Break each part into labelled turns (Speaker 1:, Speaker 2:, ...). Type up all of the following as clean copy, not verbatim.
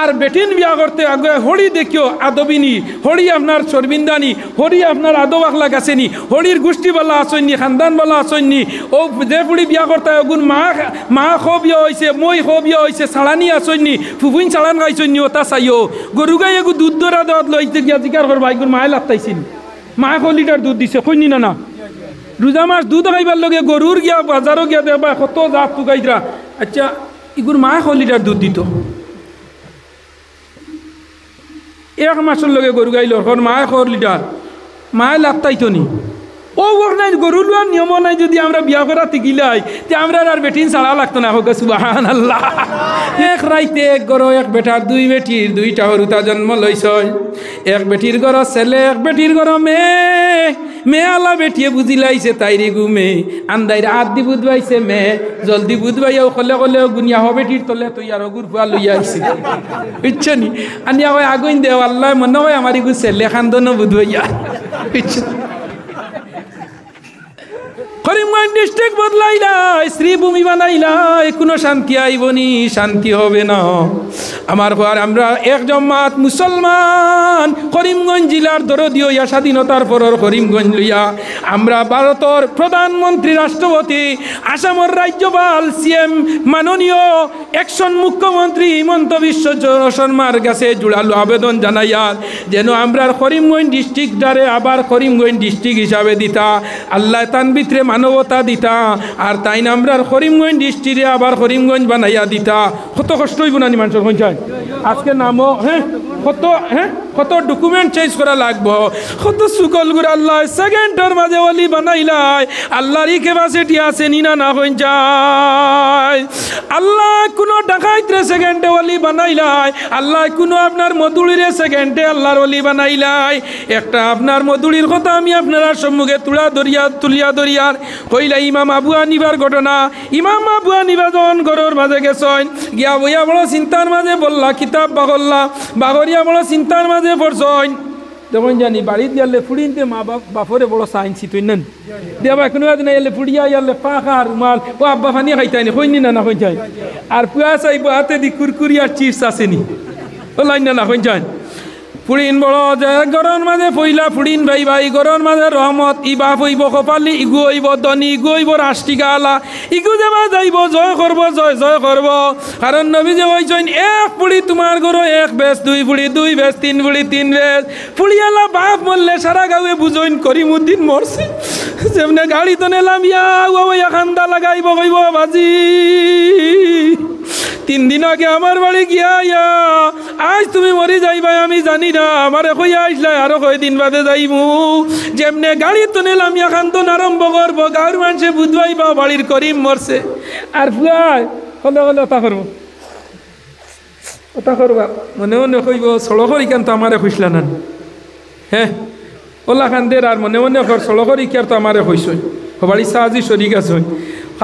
Speaker 1: আর বেটিন বিয়া করতে আগে হরি দেখিও আদবিনী, হরি আপনার শর্মিন্দানি, হরি আপনার আদব আখলাক আসেনি, হরির গোষ্ঠী বলা আসেননি, খানদান বলা আসেননি। ও যে পুড়ি বিয়া করতে ওগুন মা খো বিয়া হয়েছে, মই খো বিয়া হয়েছে, ছাড়ানি আসেননি, ফুফুইন ছাড়ান গাইছেননি, ওটা চাইও গরু গাই এগু দুধ দরা দেওয়াত লইতে গিয়া জিকার করবা এগুন মায়ে লাগতাইছিল, মা 1 লিটার দুধ দিছে কইনি না না। রোজা মাস দুধ খাইবার লগে গরুর গিয়া বাজারও গিয়া দেবা কত জাত তুকাইরা, আচ্ছা এগুর মা 1 লিটার দুধ দিত। 1 মাসের লগে গরু গাইল মায়ে 1 লিটার, মায়ে লাগতাইতো নি। ও নাই গরু লোয়ার নিয়ম নাই, যদি আমরা বিয়া করা তিকিলাই তে আমরা আর বেটিন ছাড়া লাগতো না। হোক সুবহানাল্লাহ। এক রাইতে এক গর এক বেটার 2 বেটির 2টা হরুতা জন্ম লইছয়। এক বেটির গর ছেলে, এক বেটির গর মেয়ে আলা বেটিয়ে বুঝিলাইছে তাইরে গুমে আন্দাই রাত দি বুধবাইছে মেয়ে জলদি বুধবাইও কলে কলে গুনিয়া হবে বেটির তলে তুই আর গুর ফুয়া লইয়া আইছে বুঝছো নি। আনিয়া হয় আগুন দেও আল্লাহ মনে হয় আমার গু ছেলে খান্দন বুধবাইয়া বুঝছো। করিমগঞ্জ ডিস্ট্রিক্ট বদলাইলাই, শ্রীভূমি বানাইলাই, কোনো শান্তি আইবনি, শান্তি হবে না। আমার ঘর আমরা এক জমাত মুসলমান করিমগঞ্জ জেলার দরদিও ইয়া স্বাধীনতার পরের করিমগঞ্জ লইয়া আমরা ভারতের প্রধানমন্ত্রী রাষ্ট্রপতি আসামের রাজ্যপাল সিএম মাননীয় একশন মুখ্যমন্ত্রী হিমন্ত বিশ্ব শর্মার কাছে জোড়ালো আবেদন জানাইয়ার যেন আমরা করিমগঞ্জ ডিস্ট্রিক্টটারে আবার করিমগঞ্জ ডিস্ট্রিক্ট হিসাবে দিতা, আল্লাহ তান ভিতরে মানবতা দিতা, আর তাই না আমরা করিমগঞ্জ ডিস্ট্রিক্টে আবার করিমগঞ্জ বানাইয়া দিতা। কত কষ্ট হইব না মানুষের সংখ্যায় আজকে নামও কত ডকুমেন্ট চেঞ্জ করা লাগবো, কত সুকল গুড় আল্লাহ সেকেন্ডের মাঝে ওলি বানাইলাই। আল্লাহর ক্যাপাসিটি আছে নিনা না হয়ে যায়। আল্লাহ কোনো ডাকাইতরে সেকেন্ডে ওলি বানাইলাই, আল্লাহ কোনো আপনার মধুলিরে সেকেন্ডে আল্লাহর ওলি বানাইলাই। একটা আপনার মধুলির কথা আমি আপনার সম্মুখে তুলিয়া দরিয়ার কইলা ইমাম আবু হানিফার ঘটনা। ইমাম আবু হানিফা যখন ঘরের মাঝে গেছেন গিয়া বইয়া বড় চিন্তার মাঝে বললা কিতাব বাগরিয়া বড় চিন্তার মাঝে পড়ছেন। যেমন জানি বাড়িতে গেলে ফুড়িনতে মা বাপরে বড় সাইন্সি তুই নেন দেবা কোনো দিন এলে ফুড়িয়া ইয়ালে পাখা রুমাল ও আব্বা ফানি খাইতাই নি হইনি না হয়ে যায়। আর পুয়া চাইব হাতে দি কুরকুরি আর চিপস আসেনি ও লাইন না হয়ে যায়। ফুড়িন বড় যে গরর মাঝে পইলা ফুড়িন ভাই গরর মাঝে রহমত ই বাপ হইব কপালি ইগু হইব ধনী ইগু হইব রাষ্ট্রিকা আলা ইগু যাবা যাইব জয় করব জয় করব। কারণ নবী যে হইছেন এক ফুড়ি তোমার গরো 1 বেশ 2 ফুড়ি 2 বেশ 3 ফুড়ি 3 বেশ। ফুড়িয়ালা বাপ মরলে সারা গাঁয়ে বুঝইন করিমউদ্দিন মরছে। যেমনে গাড়ি তো নেলাম ইয়া খান্দা লাগাইব কইব বাজি 3 দিন আগে আমার বাড়ি গিয়া আজ তুমি মরি যাইবা আমি জানি না, আমারে কইয়া আসলে আরো কয়দিন বাদে যাইমু। যেমনে গাড়ি তো নিলাম এখন তো আরম্ভ করবো গাঁর মানুষে বুধবাইবা বাড়ির করিম মরছে। আর ফুয়াই হলে ওটা করবা মনে মনে কইব সড়কর ইকান তো আমারে খুঁজলা না হ্যাঁ ওলা খান দের আর মনে মনে কর সড়কর ইকার তো আমারে খুঁজছই বাড়ি সাহায্য শরিক আছে।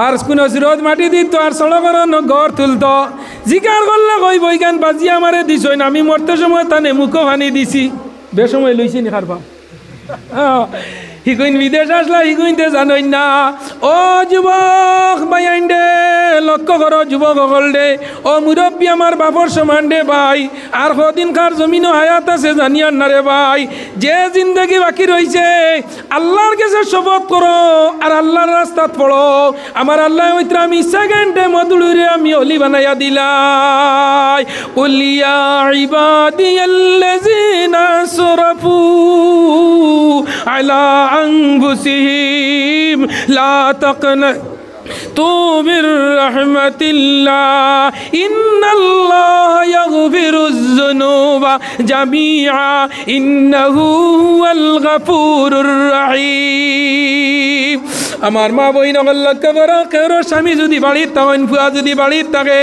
Speaker 1: আর কোন রোদ মাটি দিত আর সড়কর ঘর তুলত জিকার করলে কইব ইকান বাজি আমারে দিছই আমি মরতে সময় তানে মুখো ভানি দিছি বেসময় লইছি নি খারবা হিকুইন বিদেশ আসলা হিকুইনতে জানই না। ও যুবক বাইন দে লক্ষ্য করো যুবক সকল দে ও মুরব্বী আমার বাপর সমান দে ভাই আর কদিনকার জমিনও হায়াত আছে জানিয়ার না রে ভাই। যে জিন্দগি বাকি রয়েছে আল্লাহর কাছে শপথ করো আর আল্লাহর রাস্তাত পড়ো। আমার আল্লাহ হইতে আমি সেকেন্ডে মধুরে আমি অলি বানাইয়া দিলাই। উলিয়া ইবাদিয়াল্লাযিনা আসরাফু আলা أنفسهم لا تقنطوا من رحمة الله إن الله يغفر الذنوب جميعا إنه هو الغفور الرحيم। আমার মা বইন লক্ষ্য করো কেউ স্বামী যদি বাড়ির থাকেন ফুয়া যদি বাড়ির থাকে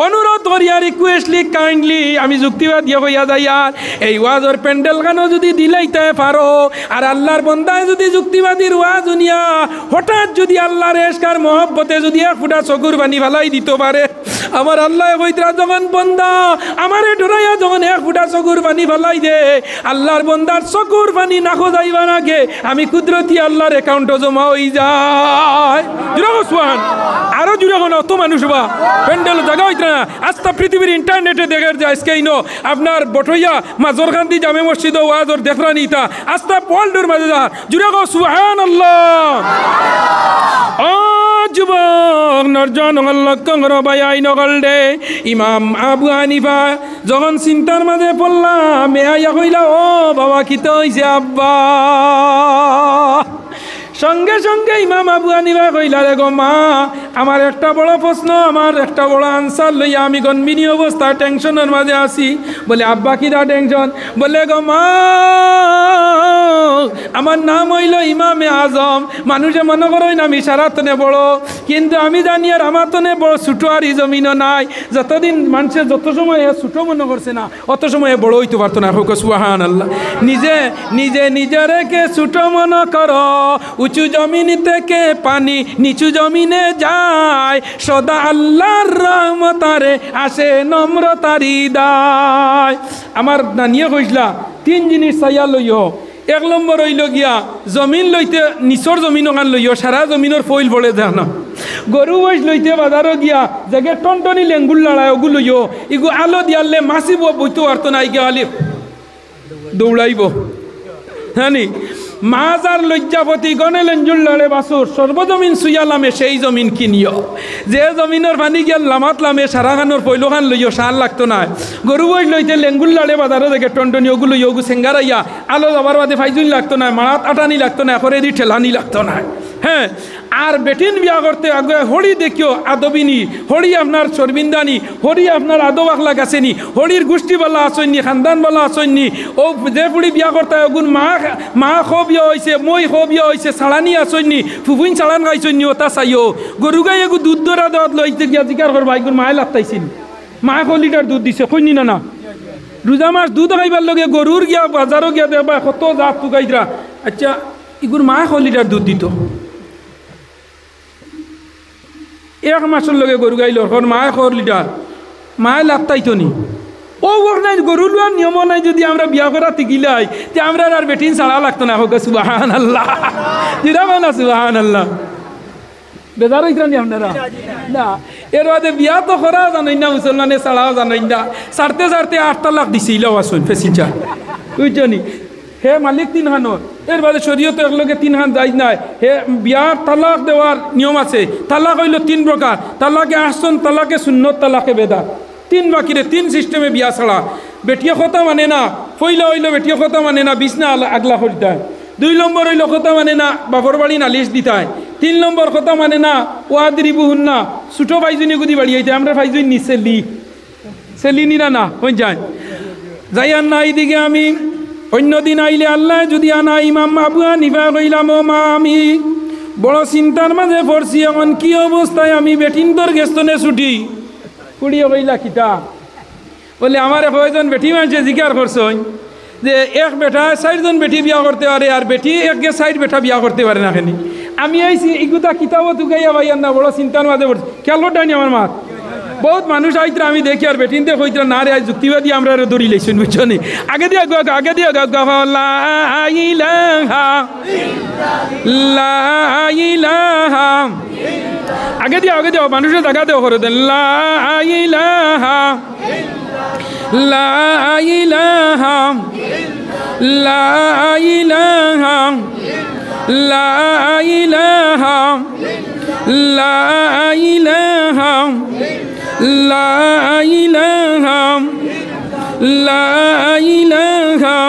Speaker 1: অনুরোধ করিয়া রিকোয়েস্টলি কাইন্ডলি আমি যুক্তিবাদ দিয়ে হইয়া যাই আর এই ওয়াজর প্যান্ডেল গানও যদি দিলাইতে পারো আর আল্লাহর বন্দায় যদি যুক্তিবাদীর ওয়াজ দুনিয়া হঠাৎ যদি আল্লাহর এশকার মহব্বতে যদি 1 ফুটা চকুর বানি ফেলাই দিতে পারে আমার আল্লাহ কইতরা যখন বন্দা আমারে ডরাইয়া যখন এক ফুটা চকুর পানি ফেলাই দে আল্লাহর বন্দার চকুর পানি নাকো যাইবা নাগে আমি কুদরতি আল্লাহর অ্যাকাউন্টে জমা হয়ে যায় জুড়ে সুবহান আরো জুড়ে কোন অত মানুষ বা প্যান্ডেল জায়গা হইত না আস্তা পৃথিবীর ইন্টারনেটে দেখে যায় আজকেইনো আপনার বটইয়া মাজরখান্দি জামে মসজিদ ওয়াজর দেখরা নিতা আস্তা ওয়ার্ল্ডের মাঝে যা জুড়ে গো সুবহানাল্লাহ ও যুবক নরজন লক্ষ্য করো ভাই আইন গলডে ইমাম আবু হানিফা যখন চিন্তার মাঝে পড়লাম মেয়া কইলা ও বাবা কি তো হইছে আব্বা সঙ্গে সঙ্গে ইমাম আবু হানিফা কইলা রে গো মা আমার একটা বড় প্রশ্ন আমার একটা বড় আনসার লইয়া আমি গনবিনী অবস্থা টেনশনের মাঝে আছি বলে আব্বা কিরা টেনশন বলে গো মা আমার নাম হইল ইমামে আজম মানুষে মনে করই না আমি সারাতনে বড় কিন্তু আমি জানি আর আমার তনে বড় ছোটো আর এই জমিনও নাই যতদিন মানুষের যত সময় ছোটো মনে করছে না অত সময় বড় হইতে পারতো না হোক সুবহানাল্লাহ নিজে নিজে নিজেরকে ছোটো মনে করো উঁচু জমিন থেকে পানি নিচু জমিনে যায় সদা আল্লাহর রহমতারে আসে নম্রতারি দায় আমার নানিয়ে কইসলা তিন জিনিস চাইয়া লইও এক নম্বর হইল গিয়া জমিন লইতে নিচর জমিন ওখান লইও সারা জমিনের ফইল পড়ে দেয় না গরু বইস লইতে বাজারও গিয়া জায়গায় টনটনি লেঙ্গুল লড়াই ওগু লইও ইগু আলো দিয়ালে মাসিব বইতে পারতো না ইকে আলি দৌড়াইব হ্যাঁ নি মাছ আর লজ্জাপতি গনে লেঞ্জুল লড়ে বাসুর সর্বজমিন সুইয়ালামে সেই জমিন কিনিও যে জমিনের পানি গিয়া লামাত লামে সারাখানোর পৈলখান লইও সার লাগতো না গরু বই লইতে লেঙ্গুল লাড়ে বাজারও দেখে টনটনি ওগুলো ওগু সেঙ্গারাইয়া আলো যাবার বাদে ফাইজুন লাগতো না মারাত আটানি লাগতো না করে দি ঠেলানি লাগতো না হ্যাঁ আর বেটিন বিয়া করতে আগে হরি দেখিও আদবিনী হরি আপনার সরবিন্দানি হরি আপনার আদব আখলা গাছেনি হরির গোষ্ঠীবালা আসেননি খানদানবালা আসেননি ও যে পুড়ি বিয়া করতে ওগুন মা খো বিয়া হয়েছে মই খো বিয়া হয়েছে ছাড়ানি আসেননি ফুফুইন ছাড়ান গাইছেননি ওটা চাইও গরু গাই এগু দুধ দরা দেওয়াত লইতে গিয়া জিকার করবা এগুন মায়ে লাগতাইছিল মা ক লিটার দুধ দিছে কইনি না না রোজা মাস দুধ খাইবার লগে গরুর গিয়া বাজারও গিয়া দেবা কত জাত টুকাইতরা আচ্ছা এগুর মা ক লিটার দুধ দিত এক মাসের লগে গরু গাইল মায়ে খর লিটার মায়ে লাগতাইতো নি ও নাই গরু লোয়ার নিয়ম নাই যদি আমরা বিয়া করা তিকিলাই তে আমরা আর বেটিন ছাড়া লাগতো না হোক সুবহানাল্লাহ দিদা না সুবহানাল্লাহ বেজার হইতানি আপনারা না এর বাদে বিয়া তো করা জানাই না মুসলমানে ছাড়াও জানাই না ছাড়তে ছাড়তে 8 তালাক দিছিল আসুন ফেসিলচা বুঝছনি হে মালিক 3 খানোর এর বাদে শরীয়তে একলগে 3 খান যাই নাই হে বিয়ার তালাক দেওয়ার নিয়ম আছে তালাক হইল 3 প্রকার তালাকে আহসান তালাকে সুন্নত তালাকে বেদা 3 বাকিরে 3 সিস্টেমে বিয়া ছাড়া বেটিয়া কথা মানে না পয়লা হইল বেটিয়া কথা মানে না বিছনা আগলা করিতে 2 নম্বর হইল কথা মানে না বাপর বাড়ি নালিশ দিতায় 3 নম্বর কথা মানে না ওয়াদরিবু হুন্না ছোট ভাইজনী গুদি বাড়ি হইতে আমরা ভাইজনী নিচে সেলি নিরা না হই যায় যাই আর না এইদিকে আমি অন্যদিন আইলে আল্লাহ যদি আনা ইমাম আবু হানিফা কইলাম ও মা আমি বড় চিন্তার মাঝে পড়ছি এখন কি অবস্থায় আমি বেটিন তোর গেস্তনে ছুটি কুড়িয়ে কইলা কিতা বলে আমার কয়জন বেটি মানুষে জিজ্ঞাসা করছেন যে এক বেটা 4 জন বেটি বিয়া করতে পারে আর বেটি একগে 4 বেটা বিয়া করতে পারে না কেন আমি আইছি এগুতা কিতাবও তুকাইয়া ভাইয়ার না বড় চিন্তার মাঝে পড়ছি খেয়াল ডাইনি আমার মাত বহুত মানুষ আইতরা আমি দেখি আর বেটিনতে কইতরা না রে যুক্তিবাদী আমরা দৌড়ি লাইছেন বুঝছো নি আগে দিয়া লা ইলাহা আগে দিয়া মানুষের জায়গা দেও করে দেন লা ইলাহা লা ইলাহা লা ইলাহা লা ইলাহা লা ইলাহা লা ইলাহা লা ইলাহা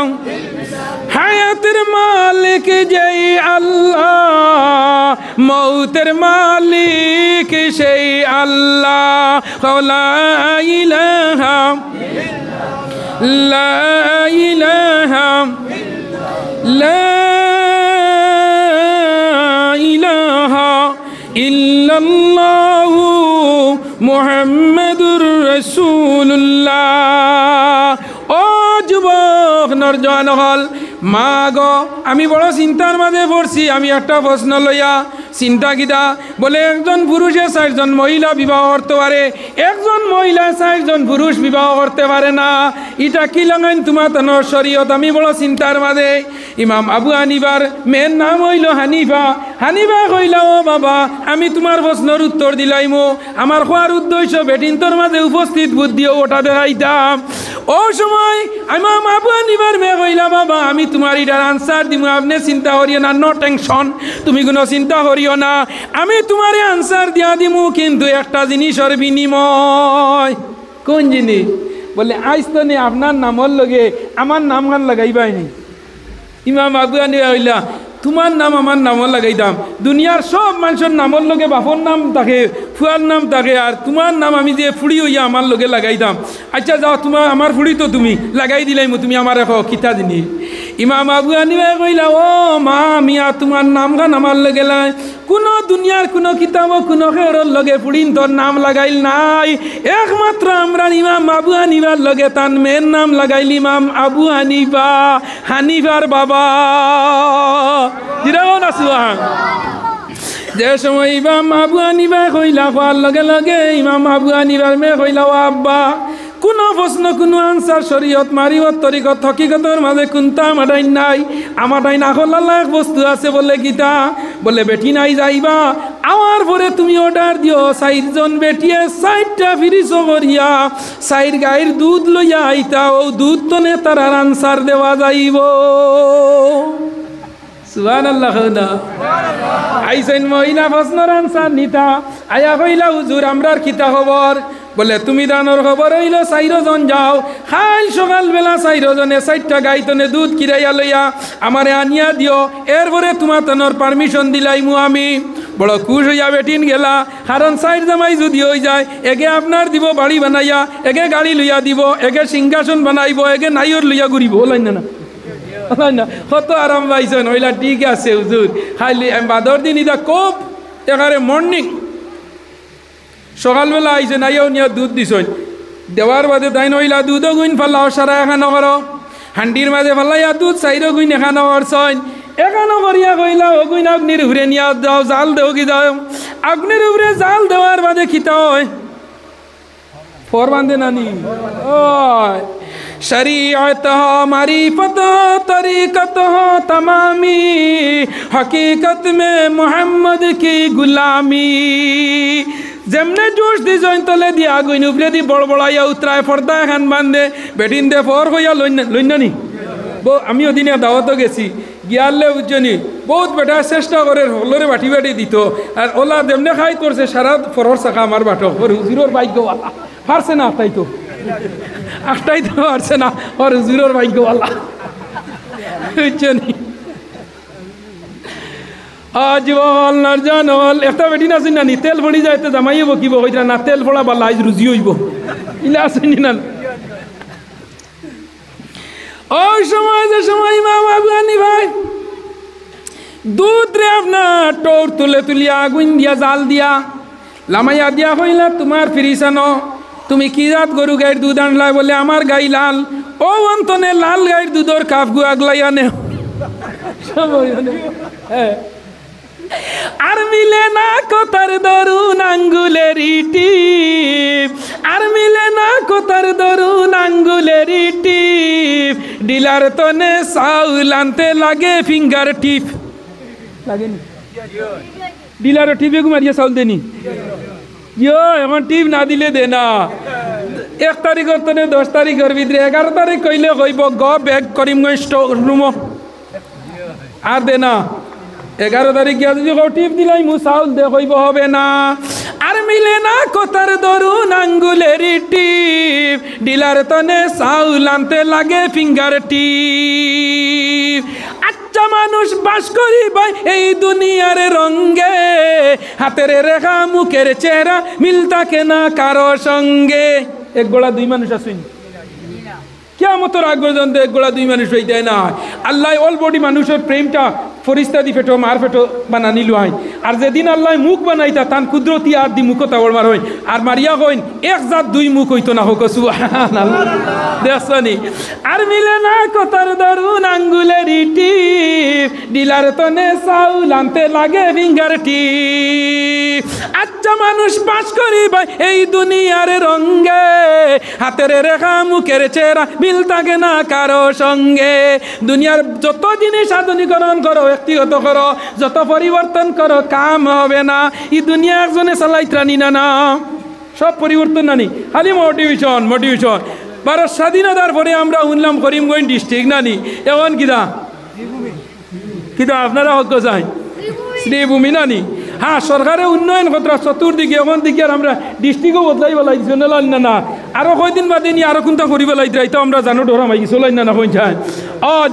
Speaker 1: হায়াতের মালিক যেই আল্লাহ মৌতের মালিক সেই আল্লাহ লা ইলাহা লা ইলাহা লা ইলাহা ইল্লাল্লাহু মুহাম্মাদুর রাসূলুল্লাহ ও যুবক নরজওয়ান হল মা গো আমি বড় চিন্তার মাঝে পড়ছি, আমি একটা প্রশ্ন লইয়া চিন্তা কিতা বলে একজন পুরুষে 4 জন মহিলা বিবাহ করতে পারে, একজন মহিলা 4 জন পুরুষ বিবাহ করতে পারে না, এটা কি লাগাইন তোমার তনর শরীয়ত? আমি বড় চিন্তার মাঝে। ইমাম আবু হানিফার মেয়ের নাম হইল হানিফা। হানিফা কইল ও বাবা আমি তোমার প্রশ্নের উত্তর দিলাইমো, আমার খোয়ার উদ্দেশ্য বেটিন তোর মাঝে উপস্থিত বুদ্ধিও ওটা দেখাইতাম। ও সময় ইমাম আবু হানিফার মেয়ে কইলা বাবা আমি তোমার এটার আনসার দিব, আপনি চিন্তা করিও না, নো টেনশন, তুমি কোনো চিন্তা করিও না, আমি তোমার আনসার দিয়া দিমু, কিন্তু একটা জিনিসের বিনিময়। কোন জিনিস? বলে আইস তো নে আপনার নামর লগে আমার নাম গান লাগাইবাইনি। ইমাম আবু হানিফা কইলা তোমার নাম আমার নামও লাগাইতাম, দুনিয়ার সব মানুষের নামর লগে বাপর নাম থাকে, ফুয়ার নাম থাকে, আর তোমার নাম আমি যে ফুড়ি হইয়া আমার লগে লাগাইতাম। আচ্ছা যাও তোমার আমার ফুড়ি তো তুমি লাগাই দিলাইমু, তুমি আমার এখন কিতা জিনিস? ইমাম আবু হানিফা কইলা ও মা মিয়া তোমার নাম গান আমার লগে লাই, কোনো দুনিয়ার কোনো কিতাব কোনো খেরর লগে ফুড়িন তোর নাম লাগাইল নাই, একমাত্র আমরা ইমাম আবু হানিফার লগে তার মেয়ের নাম লাগাইল ইমাম আবু হানিফা, হানিফার বাবা। জিরাও না সুবহান। যে সময় ইমাম আবু হানিফা কইলা হওয়ার লগে লগে ইমাম আবু হানিফার মেয়ে কইলা ও আব্বা কোনো প্রশ্ন কোনো আনসার শরীয়ত মারিবত তরিকত হকিকতের মাঝে কোনটা আমাটাই নাই, আমাটাই না হল্লা এক বস্তু আছে বলে গীতা বলে বেটি নাই যাইবা, আমার পরে তুমি অর্ডার দিও 4 জন বেটিয়ে 4টা ফিরিস করিয়া 4 গাইর দুধ লইয়া আইতা, ও দুধ তনে তার আনসার দেওয়া যাইব। সুবহানাল্লাহ। আইসেন মহিলা প্রশ্নের আনসার নিতা আয়া কইলা হুজুর আমরার কিতা খবর? বলে তুমি দানোর খবর হইল 4 জন যাও, খাইল সকালবেলা 4 জনে 4টা গাই তনে দুধ কিরাইয়া লইয়া আমারে আনিয়া দিও, এরপরে তোমার তনর পারমিশন দিলাইমু আমি। বড় খুশ হইয়া বেটিন গেলা, কারণ 4 জামাই যদি হয়ে যায় একে আপনার দিব বাড়ি বানাইয়া, একে গাড়ি লইয়া দিব, একে সিংহাসন বানাইব, একে নাইর লইয়া ঘুরিব, ওলাই না না কত আরাম পাইছেন? হইলা ঠিক আছে হুজুর, খাইলি বাদর দিন ইদা খুব এখানে মর্নিং সকালবেলা আইসেন আইও নিয়ে দুধ দিছেন, দেওয়ার বাদে তাই নইলা দুধও গুইন ফাল্লাও সারা এখানো করো, হান্ডির মাঝে ফাল্লাইয়া দুধ 4 গুইন এখানো করছেন, এখানো করিয়া কইলা ও গুইন আগ্নির উপরে নিয়ে যাও, জাল দেও কি যাও, আগ্নির উপরে জাল দেওয়ার বাদে খিতা হয় ফর বান্ধে নানি ওই शरीअत हो मारिफत हो तरीक़त हो तमामी, हकीकत में मोहम्मद की गुलामी। যেমনে জোশ দি জয়েন তলে দিয়ে আগুন উপরে দি বড় বড়াইয়া উতরায় পর্দা এখান বান্ধে বেটিন দে ফর হইয়া লইনানি। আমিও দিনে দাওয়াতও গেছি, গিয়ারলে বুঝছনি বহুত বেটা চেষ্টা করে হলরে বাটি বাটি দিত, আর ওলা যেমনে খাই করছে সারা ফরর চাকা আমার বাটো ওর হুজুরের ভাগ্যওয়ালা পারছে না আটটাইতো পারছে না ওর হুজুরের ভাগ্যওয়ালা বুঝছনি। আজওয়াল নারজানওয়াল একটা বেটি না শুনি নানি তেল ফড়ি যাইতে জামাইয়ে বকিব কইরা না তেল ফড়া বালা আজ রুজি হইব ইলা শুনি না। ওই সময় যে সময় ইমাম আবু হানিফা দুধ রে আপনার টোর তুলিয়া আগুন দিয়া জাল দিয়া লামাইয়া দিয়া কইলা তোমার ফিরিসানো তুমি কি জাত গরু গাইর দুধ আনলাই? বলে আমার গাই লাল। ও অন্তনে লাল গাইর দুধর কাপ গু আগলাই আনে আর মিলে না কোতার দরুন আঙ্গুলের টিপ, আর মিলে না কোতার দরুন আঙ্গুলের টিপ, ডিলার তনে চাউল আনতে লাগে ফিঙ্গার টিপ লাগেনি, ডিলার টিপে মারিয়া চাউল দেনি এখন টিপ না দিলে দে না। 1 তারিখের তনে 10 তারিখের ভিতরে 11 তারিখ কইলে কইব গ ব্যাগ করিমগঞ্জ স্টক রুম আর দে না। 11 তারিখ গিয়া যদি টিপ দিলাই মু চাউল দে কইব হবে না। আর মিলে না কোতার দরুন আঙ্গুলের টিপ, ডিলার তনে চাউল আনতে লাগে ফিঙ্গার টিপ। আচ্ছা মানুষ বাস করি ভাই এই দুনিয়ার রঙ্গে, হাতের রেখা মুখের চেহারা মিল থাকে না কারো সঙ্গে। 1 গোড়া 2 মানুষ আসুন কিয়ামতের আগ পর্যন্ত 1 গোড়া 2 মানুষ হইতে না। আল্লাহ অল বডি মানুষের প্রেমটা ফরিস্তা দি ফেটো মার ফেটো বানানি লুয়াই আর যেদিন আল্লাহ মুখ বানাইতা তান কুদরতি আর দি মুখতা ওড়মার হইন আর মারিয়া কইন এক জাত দুই মুখ হইতো না হোক সুবহানাল্লাহ দেখছনি আর মিলে না কথার দরুন আঙ্গুলের টিপ ডিলার তনে চাউল আনতে লাগে ফিঙ্গার টিপ আচ্ছা মানুষ বাস করিবা এই দুনিয়ার রঙ্গে হাতের রেখা মুখের চেহারা মিল থাকে না কারো সঙ্গে দুনিয়ার যত জিনিস আধুনিকরণ করো ব্যক্তিগত করো যত পরিবর্তন করো কাম হবে না এই দুনিয়া একজনে চালাইত্রানি না সব পরিবর্তন নানি খালি মোটিভেশন ভারত স্বাধীনতার পরে আমরা শুনলাম করিমগঞ্জ ডিস্ট্রিক্ট নানি এখন কিদা আপনারা হক চাই শ্রীভূমি নানি হ্যাঁ সরকারের উন্নয়ন কথা চতুর্দিকে এখন দিকে আর আমরা ডিস্ট্রিক্টও বদলাই পেলাইছি না আরো কয়দিন বাদে নিয়ে আরো কোনটা করি পেলাইতে তো আমরা জানো ডরামাই চলাই না কইছায়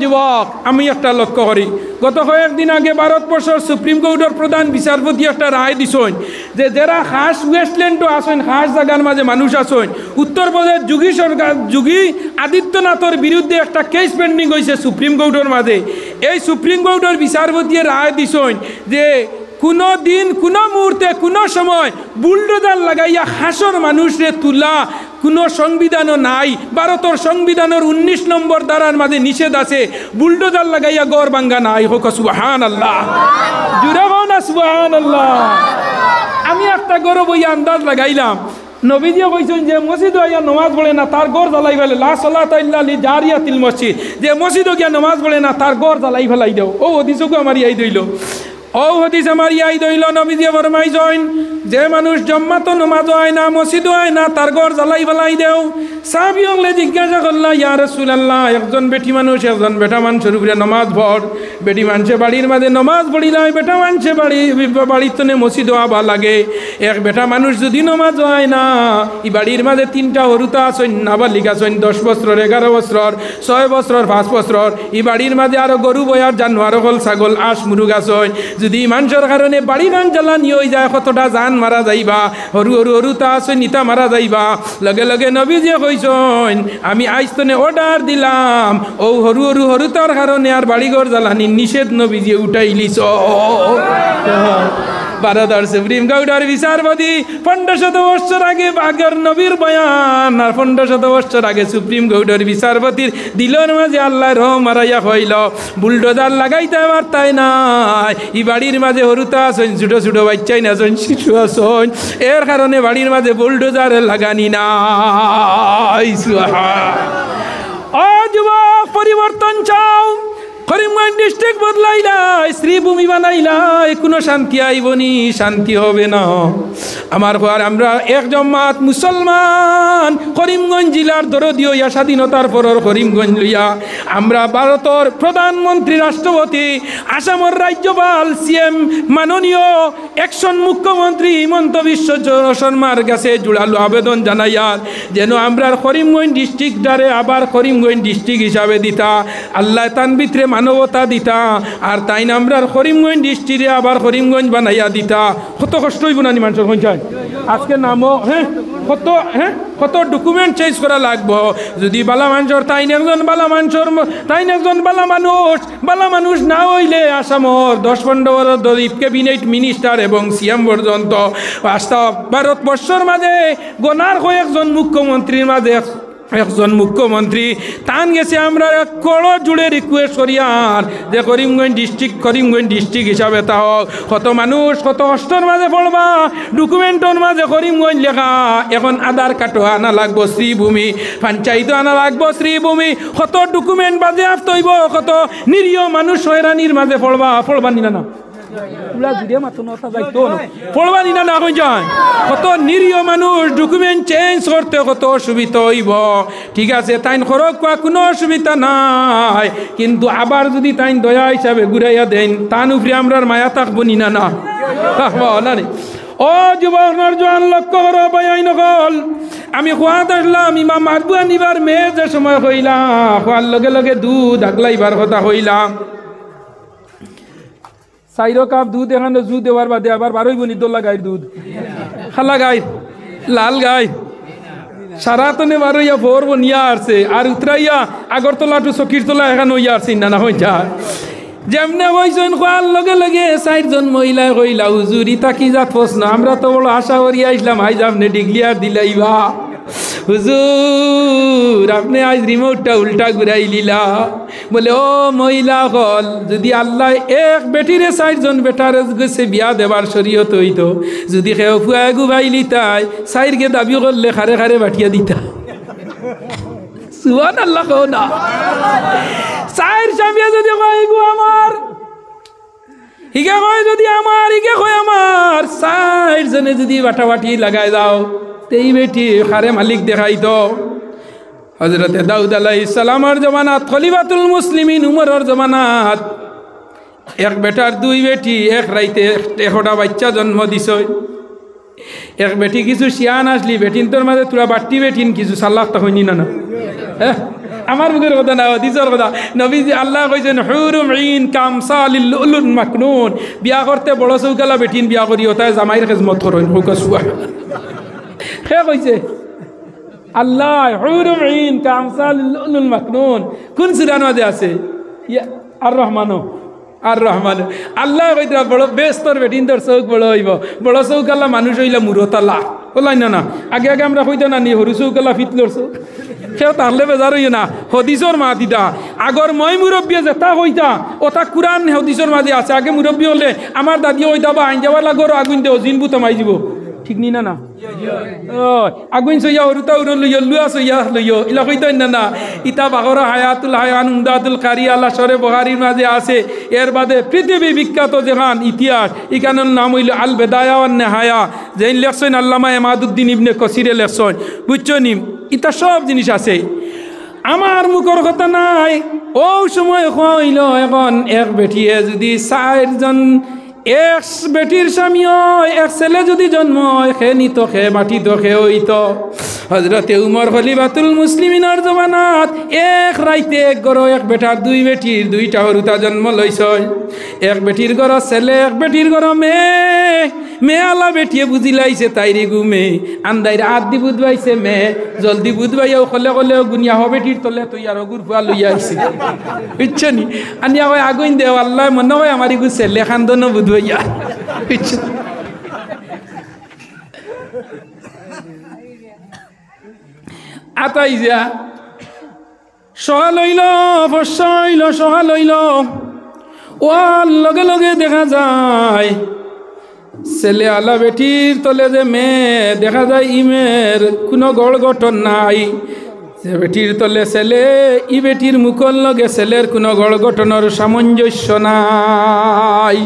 Speaker 1: যুবক আমি একটা লক্ষ্য করি গত কয়েকদিন আগে ভারতবর্ষের সুপ্রিম কোর্টের প্রধান বিচারপতি একটা রায় দিছেন যে যারা খাস ওয়েস্টল্যান্ডও আসেন খাস জায়গার মাঝে মানুষ আসেন উত্তরপ্রদেশ যোগী আদিত্যনাথের বিরুদ্ধে একটা কেস পেন্ডিং হয়েছে সুপ্রিম কোর্টের মাঝে এই সুপ্রিম কোর্টের বিচারপতি রায় দিছেন যে কোনো দিন কোনো মুহূর্তে কোনো সময় বুলডোজার লাগাইয়া হাসর মানুষরে তুলা কোনো সংবিধানও নাই ভারতের সংবিধানের 19 নম্বর ধারার মাঝে নিষেধ আছে বুলডোজার লাগাইয়া গড় ভাঙ্গা নাই হোক সুবহানাল্লাহ জুড়ে না সুবহানাল্লাহ আমি একটা গৌরব ওই আন্দাজ লাগাইলাম নবীজিও কইছেন যে মসজিদ আইয়া নমাজ পড়ে না তার গড় জ্বালাই ফেলে লা সালাতা ইল্লা লি জারিয়াতিল মসজিদ যে মসজিদও গিয়া নমাজ পড়ে না তার গড় জ্বালাই ফেলাই দেও ও হদিসকে আমার ইয়াই দইল ও হদিস আমার ইয়াই দইল নবীজি ফরমাইছেন যে মানুষ জম্মাতো নমাজ হয় না মসজিদ হয় না তার ঘর জ্বালাই ফেলাই দেও সাহাবী হলে জিজ্ঞাসা করলা ইয়া রাসূলুল্লাহ একজন বেটি মানুষ একজন বেটা মানুষের উপরে নমাজ পড় বেটি মানুষে বাড়ির মাঝে নমাজ পড়িলাই বেটা মানুষে বাড়িতে মসজিদ হওয়া লাগে এক বেটা মানুষ যদি নমাজ হয় না এই বাড়ির মাঝে 3টা হরুতা আছেন নাবালিক আছেন 10 বছর 11 বছর 6 বছর 5 বছর এই বাড়ির মাঝে আরো গরু বয়ার জানোয়ার হল ছাগল আশ মুরুগ আছেন যদি মানুষের কারণে বাড়ি গান জ্বালানি হয়ে যায় কতটা জান মারা যাইবা হরুতা আছে নিতা মারা যাইবা লগে লগে নবীজি কইছেন আমি আইস্তনে অর্ডার দিলাম ও হরুতার কারণে আর বাড়িঘর জ্বালানি নিষেধ নবীজি উঠাইলিছ ভারতের সুপ্রিম কোর্টের বিচারপতি 1500 বছর আগে বাগের নবীর বয়ান আর 1500 বছর আগে সুপ্রিম কোর্টের বিচারপতির দিলর মাঝে আল্লাহ রহম মারাইয়া হইল বুলডোজার লাগাইতে পারতাই নাই ই বাড়ির মাঝে হরুতা আসেন ছোট ছোট বাচ্চাই না আসেন শিশু আসেন এর কারণে বাড়ির মাঝে বুলডোজার লাগানি নাই যুবক পরিবর্তন চাও করিমগঞ্জ ডিস্ট্রিক্ট বদলাইলাই শ্রীভূমি বানাইলাই কোনো শান্তি আইবনি শান্তি হবে না আমার ঘর আমরা এক জমাত মুসলমান করিমগঞ্জ জেলার দরদিও ইয়া স্বাধীনতার পরের করিমগঞ্জ লইয়া আমরা ভারতের প্রধানমন্ত্রী রাষ্ট্রপতি আসামের রাজ্যপাল সিএম মাননীয় একশন মুখ্যমন্ত্রী হিমন্ত বিশ্ব শর্মার কাছে জোড়ালো আবেদন জানাইয়ার যেন আমরা করিমগঞ্জ ডিস্ট্রিক্টটারে আবার করিমগঞ্জ ডিস্ট্রিক্ট হিসাবে দিতা আল্লাহ তান ভিতরে মানবতা দিতা আর তাই না আমরা করিমগঞ্জ ডিস্ট্রিক্টে আবার করিমগঞ্জ বানাইয়া দিতা কত কষ্ট হইব না মানুষের সংখ্যায় আজকে নামও কত ডকুমেন্ট চেঞ্জ করা লাগবো যদি বালা মানুষের তাইন একজন বালা মানুষ না হইলে আসামর 10-15 দলীপ ক্যাবিনেট মিনিস্টার এবং সিএম পর্যন্ত ভারতবর্ষের মাঝে গনার কয়েকজন মুখ্যমন্ত্রীর মাঝে একজন মুখ্যমন্ত্রী তান গেছে আমরা কড় জুড়ে রিকোয়েস্ট করি আর যে করিমগঞ্জ ডিস্ট্রিক্ট হিসাবে তা হোক কত মানুষ কত কষ্টর মাঝে পড়বা ডকুমেন্টর মাঝে করিমগঞ্জ লেখা এখন আধার কার্ডও আনা লাগবো শ্রীভূমি পঞ্চায়েতও আনা লাগবো শ্রীভূমি কত ডকুমেন্ট বাজে আফতইব কত নিরীহ মানুষ হয়রানির মাঝে পড়বা নিনা না কত নিরীহ মানুষ ডকুমেন্ট চেঞ্জ করতে কত অসুবিধা হইব ঠিক আছে তাইন খরচ কোনো অসুবিধা নাই কিন্তু আবার যদি তাইন দয়া হিসাবে ঘুরাইয়া দেন তান উপরে আমরা মায়া থাকবো নিনা না ও যুবক নরজওয়ান লক্ষ্য করো বয়াই নকল আমি খোয়াত আসলাম ইমাম মাদবুয়া নিবার মেয়ে যে সময় হইলাম খোয়ার লগে লগে দুধ আগলাইবার কথা হইলাম 4 কাপ দুধ এখানে জু দেওয়ার বাদে আবার 12 বনি দোলা গাইর দুধ খালা গাই লাল গাই সারাতনে 12 ইয়া 4 বনিয়া আসছে আর উতরাইয়া আগরতলা টু সকিরতলা এখানে হইয়া আসছে না হই যা যেমনে কইছেন খোয়ার লগে লগে 4জন মহিলায় কইলা হুজুর ইতা কি জাত প্রশ্ন, আমরা তো বড় আশা করি আইসলাম আইজ আপনি ডিক্লিয়ার দিলাইবা। হুজুর আপনি আজ রিমোটটা উল্টা ঘুরাই লিলা। বলে ও মহিলা হল, যদি আল্লাহ এক বেটিরে 4জন বেটার গেছে বিয়া দেবার শরীয়ত হইতো, যদি কেউ ফুয়া গুবাই লিতাই 4কে দাবি করলে খারে খারে বাটিয়া দিতা। সুবহানাল্লাহ কও না। 4 স্বামীয়ে যদি কয় গো আমার, ইকে কয় যদি আমার, ইকে কয় আমার, 4 জনে যদি বাটাবাটি লাগাই দাও তেই বেটি খারে মালিক দেখাইতো। হযরতে দাউদ আলাইহিস সালামের জমানাত, খলিফাতুল মুসলিমিন উমরের জমানাত এক বেটার 2 বেটি এক রাইতে 1টা বাচ্চা জন্ম দিছ। এক বেটি কিছু শিয়ান আসলি বেটিন তোর মাঝে তোরা বাট্টি বেটিন কিছু সাল্লাহ তা হইনি না না। আমার মুখের কথা না, দিসর কথা। নবীজি আল্লাহ কইছেন হুরুম ঈন কামসালিল লুলুল মাকনুন, বিয়া করতে বড় চৌকালা বেটিন বিয়া করিও তাই জামাইর খিদমত করইন। হুকসুয়া কে কইছে? আল্লাহ। হুরুম ঈন কামসালিল লুলুল মাকনুন কোন সূরার মধ্যে আছে? আর রহমানো, আর রহমান। আল্লাহ কইতরা বড় বেস্তর বেটিন তোর চৌক বড় হইব, বড় চৌকালা মানুষ হইলা মুরতালা বলাই না। আগে আগে আমরা কইতো না নি হরু চৌকালা ফিতলোর চৌক, সেও তাহলে বেজার হইও না। হদিসর মা দিদা আগর মই মুরব্বী যেটা কইতা ওটা কুরআন হদিসর মাঝে আছে। আগে মুরব্বী হলে আমার দাদি হইতা বা আইন যাওয়ার লাগর আগুন দেও জিন বুত মাই যাব, ঠিক নি না না? আগুন সইয়া হরুতা উর লইয় লুয়া সইয়া লইয় ইলা কইতেন না না। ইতা বাগর হায়াতুল হায়ান উমদাতুল কারি আল্লাহ শরে বুখারীর মাঝে আছে। এর বাদে পৃথিবী বিখ্যাত যেখান ইতিহাস ইকানের নাম হইল আল বেদায়া ওয়ান নেহায়া, যেই লেখছেন আল্লামা ইমাদুদ্দিন ইবনে কসিরে লেখছেন, বুঝছো নি? ইতা সব জিনিস আছে, আমার মুখর কথা নাই। ও সময় হইল এখন এক বেটিয়ে যদি 4জন এক বেটির স্বামী হয়, এক ছেলে যদি জন্ম হয়, খে নিত খে মাটি তো খে হইত। হযরতে উমর খলিফাতুল মুসলিমিনের জমানাত এক রাইতে এক গড় এক বেটার 2 বেটির 2টা হরুতা জন্ম লইছ। এক বেটির গড় ছেলে, এক বেটির গড় মেয়ে। মেয়ে আলা বেটিয়ে বুঝিলাইছে তাইরে গুমে আন্দাইরে আদি বুধবাইছে মেয়ে জলদি বুধবাইয়াও কলে কলেও গুনিয়া হ বেটির তলে তুই আর গুর ফুয়া লইয়া আইছে, বুঝছো নি? আনিয়া হয় আগুন দেও আল্লাহ মনে হয় আমার গু ছেলে খান্দন বুধবাইয়া, বুঝছো? আতাই যা সহাল হইল, ফসা হইল, সহাল হইল। ও লগে লগে দেখা যায় ছেলে আলা বেটির তলে যে মেয়ে দেখা যায়, ইমের কোনো গড় গঠন নাই। যে বেটির তলে ছেলে, ই বেটির মুখর লগে ছেলের কোনো গড় গঠনের সামঞ্জস্য নাই।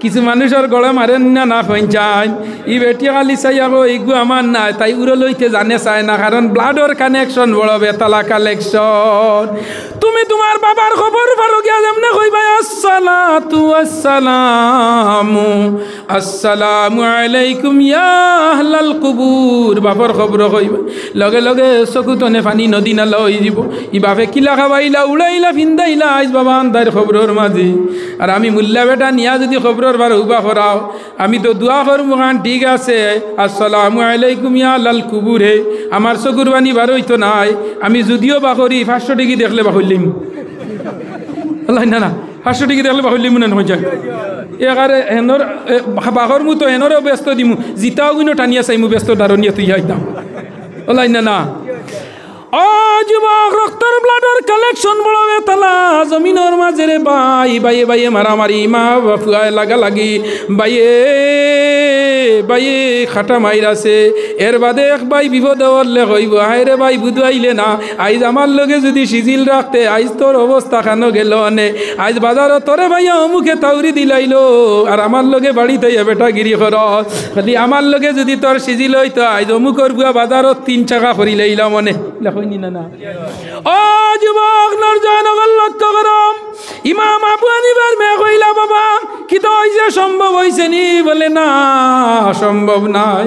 Speaker 1: কিছু মানুষের গড়ে মারেন না না পঞ্চান, ই বেটি খালি চাই আকৌ ইগু আমার নাই, তাই উড়ে লইতে জানে চায় না, কারণ ব্লাডর কানেকশন বড় বেতালা কালেকশন। তুমি তোমার বাবার খবর পারো গিয়া যেমনে কইবা আসসালাতু আসসালামু আসসালামু আলাইকুম ইয়া আহলাল কুবুর, বাবার খবর কইবা লগে লগে চকুতনে পানি নদী নালা হয়ে যাব। ই বাপে কিলা খাবাইলা উড়াইলা ফিন্দাইলা আইজ বাবা আন্দার খবরের মাঝে। আর আমি মুল্লা বেটা নিয়া যদি খবরের বার উবা করাও, আমি তো দোয়া করবো খান ঠিক আছে আসসালামু আলাইকুম ইয়া আহলাল কুবুর, হে আমার চকুর বাণী বার হইতো নাই। আমি যদিও বা করি 500 টাকা দেখলে বা হইলিম না না 500 টাকা দেখলে বা হইলিম মনে নহয় যায়। একারে হেনর বাঘর মতো হেনরও ব্যস্ত দিমু, জিতাও কিন্তু টানিয়া চাইমু ব্যস্ত দারণিয়া তুই আইতাম ওলাই না না। ও যুবক রক্তর ব্লাডর কালেকশন বড় বেতালা জমিনের মাঝে রে বাই বাইয়ে বাইয়ে মারামারি, মা বাপুয়ায় লাগা লাগি, বাইয়ে বাইয়ে খাটা মাইরাছে। এর বাদে এক ভাই বিপদ হলে কইব হায় রে ভাই বুধবাইলে না, আইজ আমার লগে যদি সিজিল রাখতে আইজ তোর অবস্থা খানো গেল অনে, আইজ বাজারত তোরে ভাইয়া অমুকে তাউরি দিলাইলো আর আমার লগে বাড়িতে বেটা গিরি কর, খালি আমার লগে যদি তোর সিজিল হইতো আইজ অমুকর বুয়া বাজারত 3 টাকা করি লাইলাম মনে লেখনি না না। ও যুবক নরজনগর লক্ষ্য করম, ইমাম আবু হানিফার মেয়ে কইলা বাবা কি তো হইছে সম্ভব হইছে নি? বলে না সম্ভব নাই।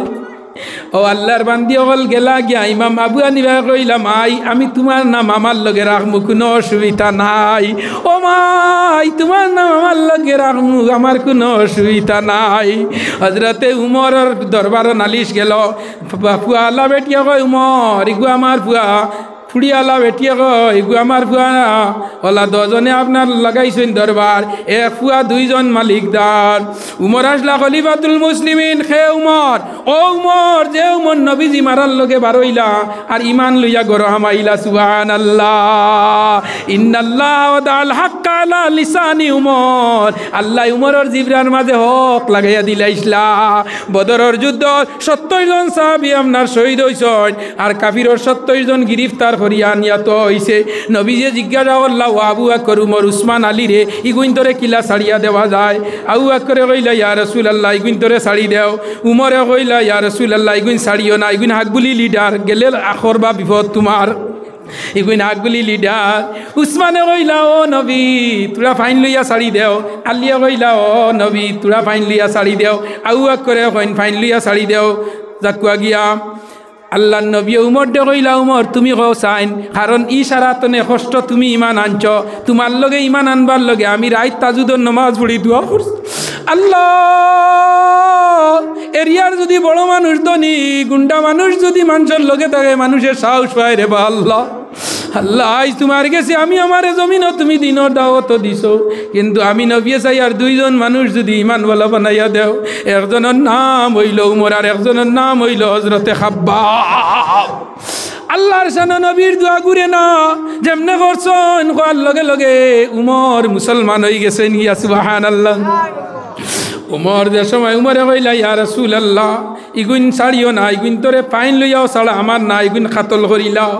Speaker 1: ও আল্লাহর বান্দি হল গেলা গিয়া ইমাম আবু হানিফা কইলা মাই আমি তোমার নাম আমার লগে রাখমু, কোনো অসুবিধা নাই। ও মাই তোমার নাম আমার লগে রাখমু, আমার কোনো অসুবিধা নাই। হযরতে উমরের দরবার নালিশ গেল, ফুয়া আল্লাহ বেটিয়া কয় উমর ইগু আমার ফুয়া ফুড়িয়ালা বেটিয়ে কয় এগু আমার ফুয়া ওলা 10 জনে আপনার লাগাইছেন দরবার, এক ফুয়া 2 জন মালিকদার। উমর আসলা খলিফাতুল মুসলিমিন, খে উমর, ও উমর, যে উমর নবীজি মারার লগে বারইলা আর ইমান লইয়া গর হামাইলা। সুবহানাল্লাহ, ইন্নাল্লাহ ওয়াদাল হাক্কা আলা লিসানি উমর। আল্লাহ উমরের জিবরার মাঝে হক লাগাইয়া দিলাইছলা। বদরের যুদ্ধ 70 জন সাহাবী আপনার শহীদ হইছেন, আর কাফিরর 70 জন গ্রেফতার করিয়া নিহত হইছে। নবীজি জিজ্ঞাসা করলা, ও আবু বকর, উমর, উসমান, আলী রে ইগুইন তোরে কিলা ছাড়িয়া দেওয়া যায়? আবু বকরে কইলা, ইয়া রাসূলুল্লাহ ইগুইন তোরে ছাড়ি দেও। উমরে কইলা, ইয়া রাসূলুল্লাহ ইগুইন ছাড়িও না, ইগুইন হাকবুলি লিডার, গেলে আখর বা বিপদ তোমার, এগুলো আগগুলি লিডার। উসমানে কইলা, ও নবী তোরা ফাইন লইয়া ছাড়ি দেও। আলিয়া কইলা, ও নবী তোরা ফাইন লইয়া ছাড়ি দেও। আউ করে কইন ফাইন লইয়া ছাড়ি দেও। যাকুয়া গিয়া আল্লাহ নবী উমর দে কইলা, উমর তুমি কও চাইন, কারণ ই সারাতনে কষ্ট তুমি ইমান আনছ, তোমার লগে ইমান আনবার লগে আমি রাইত তাজুদর নমাজ পড়ি দোয়া করছি। আল্লাহ এরিয়ার যদি বড় মানুষ ধনী, গুন্ডা মানুষ যদি মানুষের লগে থাকে, মানুষের সাহস পায় রে বা আল্লাহ। আল্লাহ আজ তোমার গেছে, আমি আমার জমিনও তুমি দিনের দাওয়াত দিছো, কিন্তু আমি নবী চাই আর 2 জন মানুষ যদি ইমান বলা বানাইয়া দেও, একজনের নাম হইল উমর আর একজনের নাম হইল হযরতে খাব্বাব। আল্লাহর শানে নবীর দোয়া ঘুরে না, যেমনে করছেন কোয়ার লগে লগে উমর মুসলমান হয়ে গেছেন। ইয়া সুবহানাল্লাহ। উমর যে সময় উমরে কইলা, ইয়া রাসূলুল্লাহ ইগুইন ছাড়িও না, ইগুইন তোরে পাইন লইয়াও ছাড়া আমার না, ইগুইন খাতল করিলাও।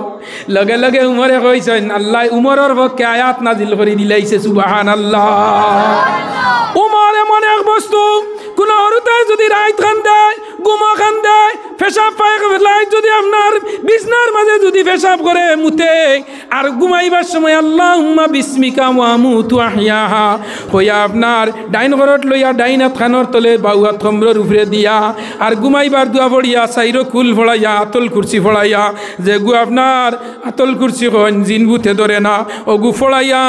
Speaker 1: লগে লগে উমরে কইছেন, আল্লাহ উমরের পক্ষে আয়াত নাজিল করে দিলাইছে। সুবহানাল্লাহ। উমর এমন এক বস্তু, কোন হরুতায় যদি রাইত খান দেয়, গুমা খান দেয়, পেশাব পায় লাইট যদি আপনার বিছনার মাঝে যদি পেশাব করে মুতে, আর ঘুমাইবার সময় আল্লাহুম্মা বিসমিকা ওয়া আমুতু আহইয়াহা হইয়া আপনার ডাইন ঘরত লইয়া ডাইন হাত খানোর তলে বাউ হাত কমরের উপরে দিয়া, আর ঘুমাইবার দোয়া পড়িয়া সাইরো কুল ফড়াইয়া আতল কুরসি ফড়াইয়া, যে গু আপনার আতল কুরসি কন জিন বুথে ধরে না, ও গু ফড়াইয়া,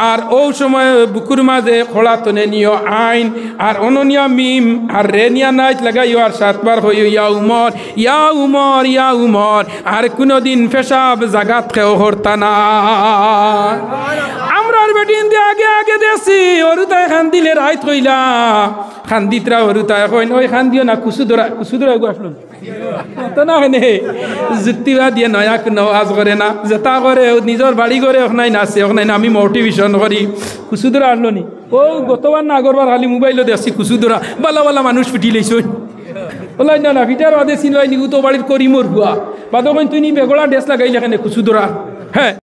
Speaker 1: আর ও সময় বুকুর মাঝে খোলা তনে নিও আইন, আর অননিয়া মিম আর রেনিয়া নাইট লাগাইও, আর 7 বার হইও ইয়া উমর, ইয়া উমর, ইয়া উমর। আর কোনদিন পেশাব জাগাত খেও হরতা না। আমরার বেটিন দিয়ে আগে আগে দেখছি, হরুতায় খান দিলে রাইত কইলা খান্দিতরা হরুতায় কইন, ওই খান দিও না, কুসুদরা আসলো তো না হয় যুক্তিবা দিয়ে নয়া নওয়াজ করে না, যেটা করে নিজের বাড়ি করে ওখানে নাচে, ওখানে আমি মোটিভেশন করি। কুসুদরা আসলো নি? ও গতবার না আগরবার খালি মোবাইলও দেখছি কুসুদরা, বালা বালা মানুষ পিটি লাইছ ওলাই না, ফিটার বাদে চিনবাই নি তো বাড়ির করি মোর বুয়া বাদ তুই নি বেগড়া ড্রেস লাগাইলে এখানে কুসুদরা। হ্যাঁ।